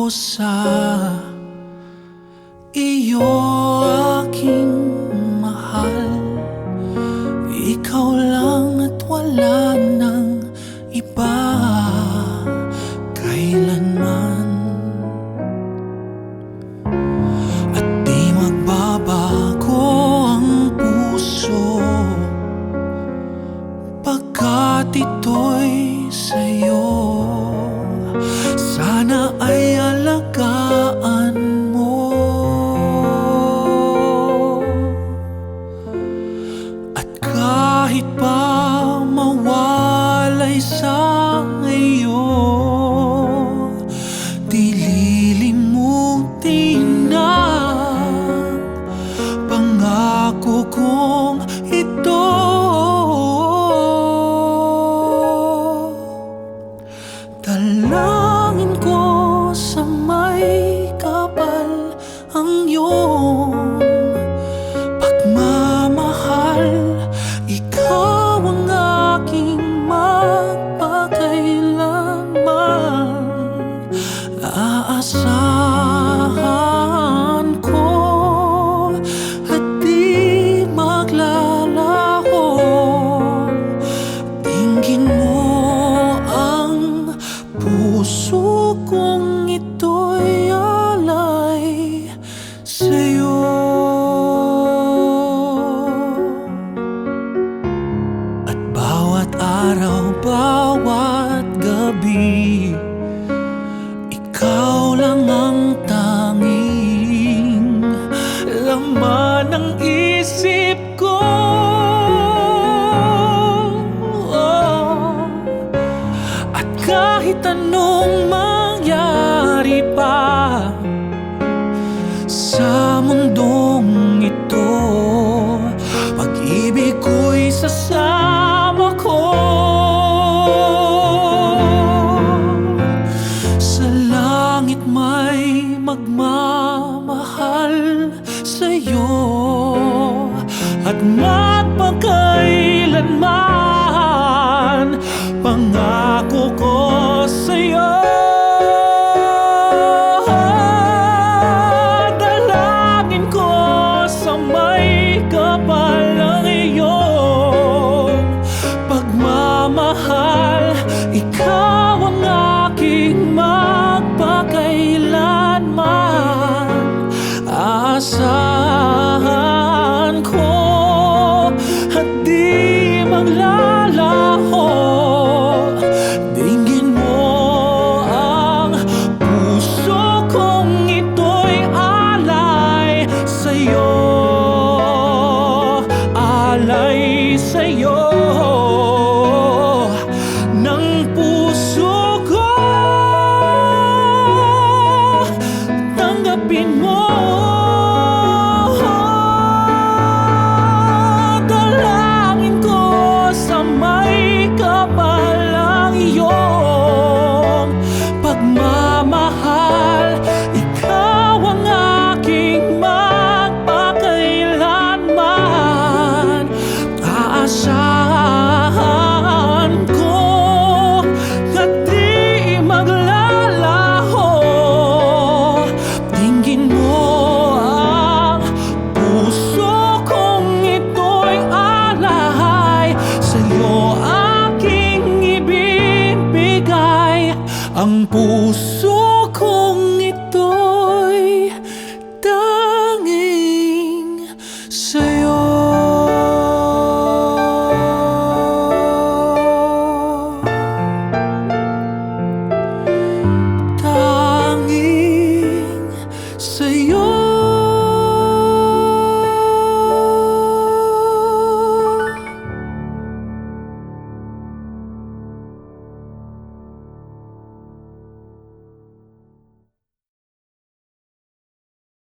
ko sa iyo, aking mahal. Ikaw lang at wala nang iba kailanman. At di magbabago ang puso, pagkat ito'y sa'yo. Sana ay alagaan mo, at kahit pa mawalay sa iyo, di lilimutin ang pangako kong ito. Dalangin ko sa may kapal ang iyong pagmamahal. Ikaw ang aking magpakailanman. Aasahan ko at di maglalaho. Tingin mo ang puso kong ito'y alay sa'yo. At bawat araw, bawat gabi, ikaw lang ang tanging laman ng isip ko. At kahit anong mangyari pa sa mundong ito, pag-ibig ko'y sasama ko. Sa langit may magmamahal sa'yo, at magpakailanman.